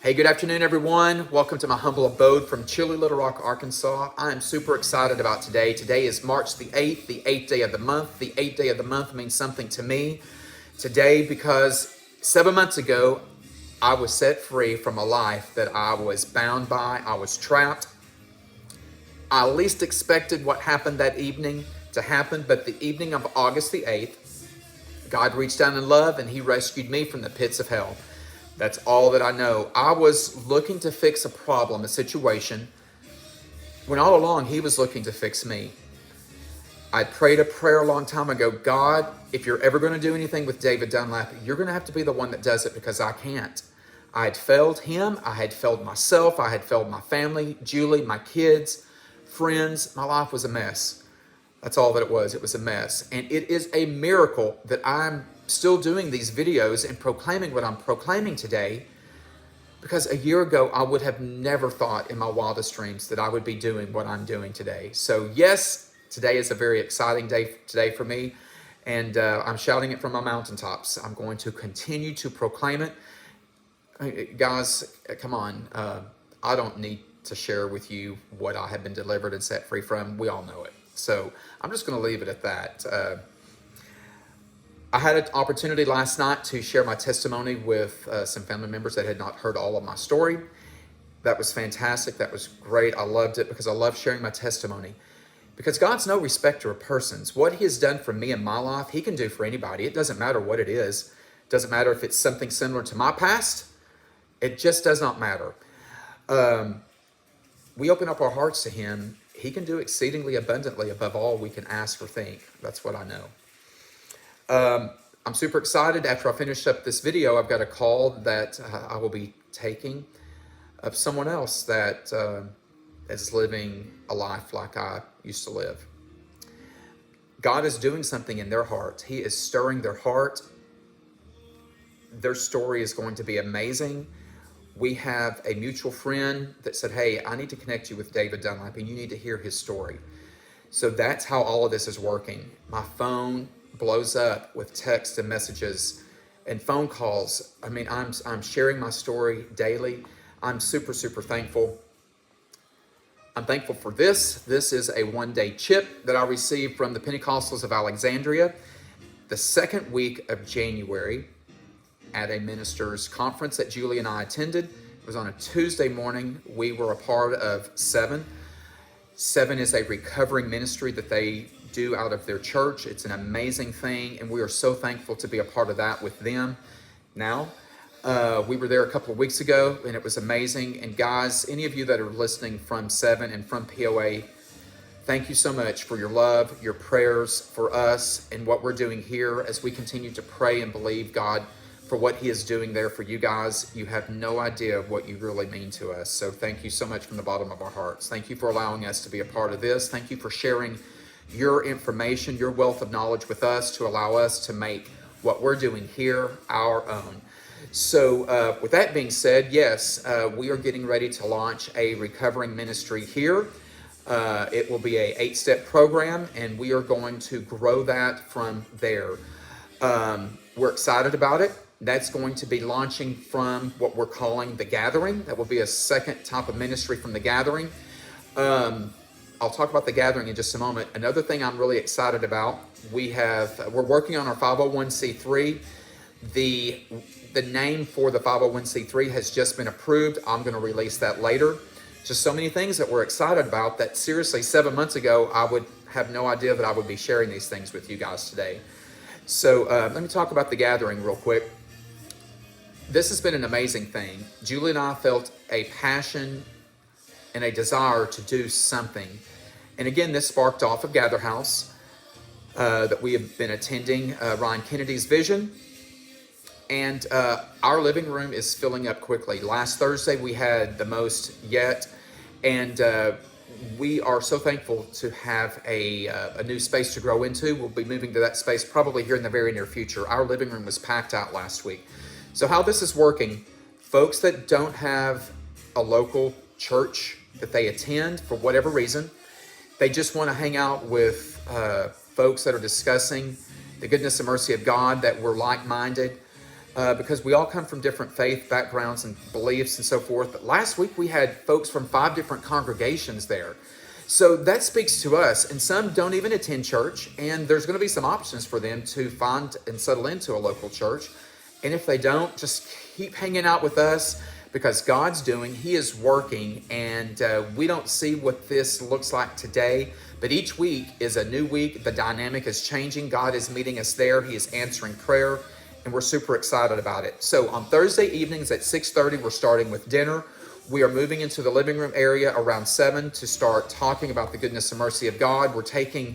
Hey, good afternoon, everyone. Welcome to my humble abode from chilly Little Rock, Arkansas. I am super excited about today. Today is March the 8th, the 8th day of the month. The 8th day of the month means something to me today because 7 months ago, I was set free from a life that I was bound by. I was trapped. I least expected what happened that evening to happen, but the evening of August the 8th, God reached down in love and He rescued me from the pits of hell. That's all that I know. I was looking to fix a problem, a situation, when all along He was looking to fix me. I prayed a prayer a long time ago. God, if you're ever going to do anything with David Dunlap, you're going to have to be the one that does it because I can't. I had failed him. I had failed myself. I had failed my family, Julie, my kids, friends. My life was a mess. That's all that it was. It was a mess. And it is a miracle that I'm still doing these videos and proclaiming what I'm proclaiming today, because a year ago, I would have never thought in my wildest dreams that I would be doing what I'm doing today. So yes, today is a very exciting day today for me, and I'm shouting it from my mountaintops. I'm going to continue to proclaim it. Guys, come on. I don't need to share with you what I have been delivered and set free from. We all know it. So I'm just going to leave it at that. I had an opportunity last night to share my testimony with some family members that had not heard all of my story. That was fantastic. That was great. I loved it because I love sharing my testimony. Because God's no respecter of persons. What He has done for me in my life, He can do for anybody. It doesn't matter what it is. It doesn't matter if it's something similar to my past. It just does not matter. We open up our hearts to Him. He can do exceedingly abundantly above all we can ask or think. That's what I know. I'm super excited. After I finish up this video, I've got a call that I will be taking of someone else that is living a life like I used to live. God is doing something in their heart. He is stirring their heart. Their story is going to be amazing. We have a mutual friend that said, hey, I need to connect you with David Dunlap and you need to hear his story. So that's how all of this is working. My phone blows up with texts and messages and phone calls. I mean, I'm sharing my story daily. I'm super, super thankful. I'm thankful for this. This is a one-day chip that I received from the Pentecostals of Alexandria the second week of January at a ministers' conference that Julie and I attended. It was on a Tuesday morning. We were a part of Seven. Seven is a recovering ministry that they do out of their church. It's an amazing thing, and we are so thankful to be a part of that with them now. We were there a couple of weeks ago, and it was amazing. And guys, any of you that are listening from Seven and from POA, thank you so much for your love, your prayers for us and what we're doing here as we continue to pray and believe God for what He is doing there for you guys. You have no idea what you really mean to us. So thank you so much from the bottom of our hearts. Thank you for allowing us to be a part of this. Thank you for sharing your information, your wealth of knowledge with us to allow us to make what we're doing here our own. So with that being said, yes, we are getting ready to launch a recovering ministry here. It will be a 8-step program, and we are going to grow that from there. We're excited about it. That's going to be launching from what we're calling The Gathering. That will be a second type of ministry from The Gathering. I'll talk about The Gathering in just a moment. Another thing I'm really excited about, we're working on our 501c3. The name for the 501c3 has just been approved. I'm going to release that later. Just so many things that we're excited about that seriously 7 months ago, I would have no idea that I would be sharing these things with you guys today. So let me talk about The Gathering real quick. This has been an amazing thing. Julie and I felt a passion and a desire to do something. And again, this sparked off of Gather House that we have been attending, Ryan Kennedy's vision. And our living room is filling up quickly. Last Thursday, we had the most yet. And we are so thankful to have a new space to grow into. We'll be moving to that space probably here in the very near future. Our living room was packed out last week. So how this is working, folks that don't have a local church that they attend for whatever reason, they just want to hang out with folks that are discussing the goodness and mercy of God, that we're like-minded. because we all come from different faith backgrounds and beliefs and so forth. But last week we had folks from 5 different congregations there. So that speaks to us, and some don't even attend church, and there's going to be some options for them to find and settle into a local church. And if they don't, just keep hanging out with us, because God's doing, He is working, and we don't see what this looks like today, but each week is a new week. The dynamic is changing. God is meeting us there. He is answering prayer, and we're super excited about it. So on Thursday evenings at 6:30, we're starting with dinner. We are moving into the living room area around 7 to start talking about the goodness and mercy of God. We're taking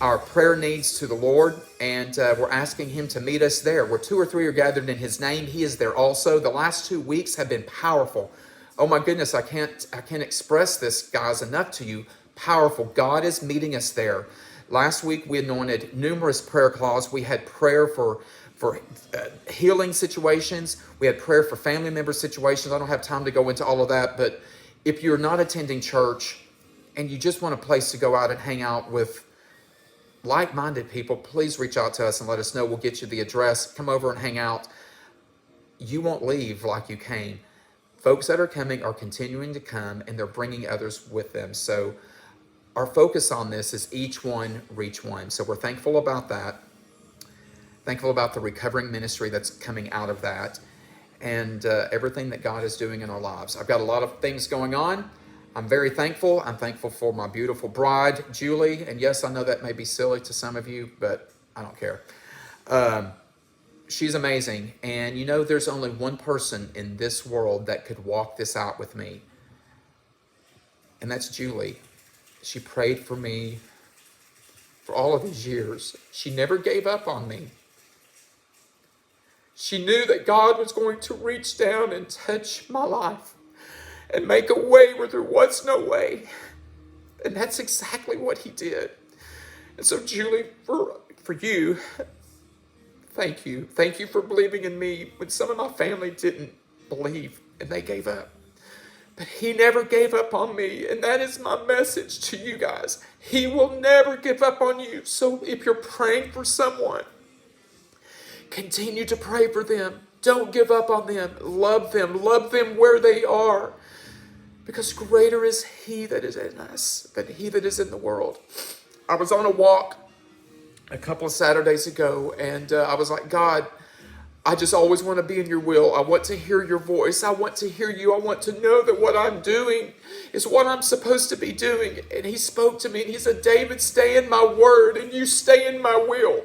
our prayer needs to the Lord, and we're asking Him to meet us there. Where 2 or 3 are gathered in His name, He is there also. The last 2 weeks have been powerful. Oh my goodness, I can't express this, guys, enough to you. Powerful. God is meeting us there. Last week we anointed numerous prayer cloths. We had prayer for healing situations. We had prayer for family member situations. I don't have time to go into all of that, but if you're not attending church and you just want a place to go out and hang out with like-minded people, please reach out to us and let us know. We'll get you the address. Come over and hang out. You won't leave like you came. Folks that are coming are continuing to come, and they're bringing others with them. So our focus on this is each one reach one. So we're thankful about that. Thankful about the recovering ministry that's coming out of that, and everything that God is doing in our lives. I've got a lot of things going on. I'm very thankful. I'm thankful for my beautiful bride, Julie. And yes, I know that may be silly to some of you, but I don't care. She's amazing. And you know, there's only one person in this world that could walk this out with me, and that's Julie. She prayed for me for all of these years. She never gave up on me. She knew that God was going to reach down and touch my life and make a way where there was no way. And that's exactly what He did. And so, Julie, for you, thank you. Thank you for believing in me when some of my family didn't believe and they gave up. But He never gave up on me, and that is my message to you guys. He will never give up on you. So if you're praying for someone, continue to pray for them. Don't give up on them. Love them. Love them where they are. Because greater is He that is in us than he that is in the world. I was on a walk a couple of Saturdays ago, and I was like, God, I just always want to be in your will. I want to hear your voice. I want to hear you. I want to know that what I'm doing is what I'm supposed to be doing. And He spoke to me, and He said, David, stay in my word, and you stay in my will.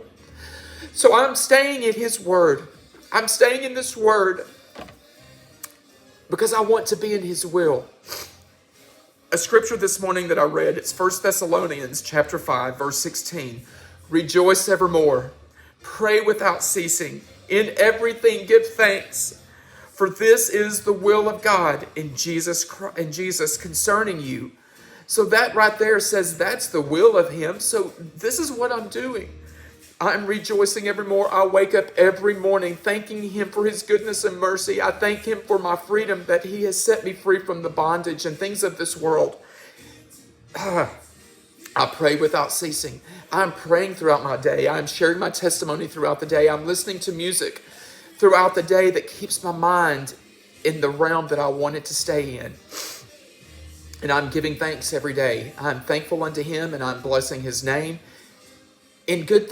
So I'm staying in His word. I'm staying in this word because I want to be in His will. A scripture this morning that I read, it's 1 Thessalonians chapter 5, verse 16. Rejoice evermore. Pray without ceasing. In everything give thanks. For this is the will of God in Jesus concerning you. So that right there says that's the will of Him. So this is what I'm doing. I'm rejoicing evermore. I wake up every morning thanking Him for His goodness and mercy. I thank Him for my freedom, that He has set me free from the bondage and things of this world. I pray without ceasing. I'm praying throughout my day. I'm sharing my testimony throughout the day. I'm listening to music throughout the day that keeps my mind in the realm that I want it to stay in. And I'm giving thanks every day. I'm thankful unto Him, and I'm blessing His name. In good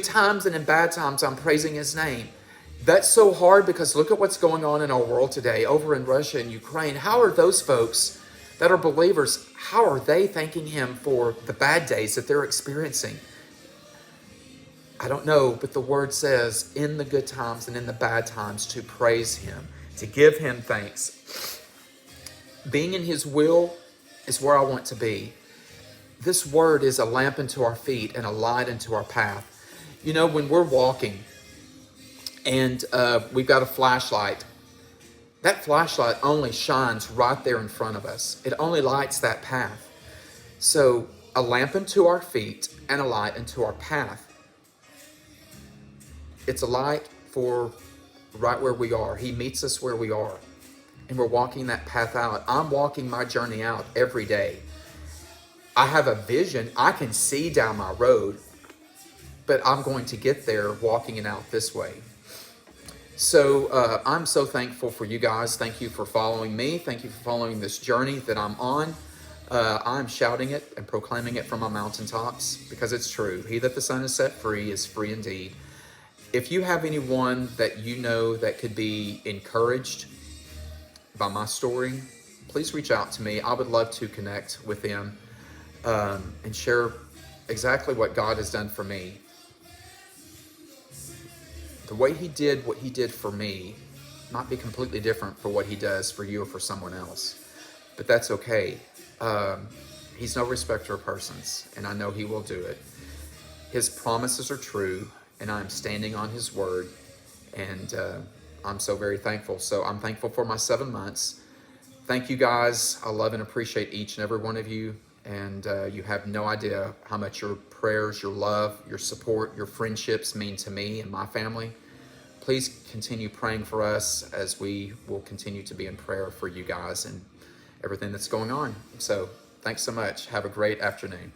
times and in bad times, I'm praising His name. That's so hard because look at what's going on in our world today over in Russia and Ukraine. How are those folks that are believers, how are they thanking Him for the bad days that they're experiencing? I don't know, but the word says in the good times and in the bad times to praise Him, to give Him thanks. Being in His will is where I want to be. This word is a lamp unto our feet and a light unto our path. You know, when we're walking and we've got a flashlight, that flashlight only shines right there in front of us. It only lights that path. So a lamp unto our feet and a light unto our path. It's a light for right where we are. He meets us where we are. And we're walking that path out. I'm walking my journey out every day. I have a vision. I can see down my road, but I'm going to get there walking it out this way. So I'm so thankful for you guys. Thank you for following me. Thank you for following this journey that I'm on. I'm shouting it and proclaiming it from my mountaintops because it's true. He that the Son has set free is free indeed. If you have anyone that you know that could be encouraged by my story, please reach out to me. I would love to connect with them and share exactly what God has done for me. The way he did what he did for me might be completely different for what he does for you or for someone else, but that's okay. He's no respecter of persons, and I know he will do it. His promises are true, and I'm standing on his word, and I'm so very thankful. So I'm thankful for my 7 months. Thank you guys. I love and appreciate each and every one of you, and you have no idea how much your prayers, your love, your support, your friendships mean to me and my family. Please continue praying for us as we will continue to be in prayer for you guys and everything that's going on. So thanks so much. Have a great afternoon.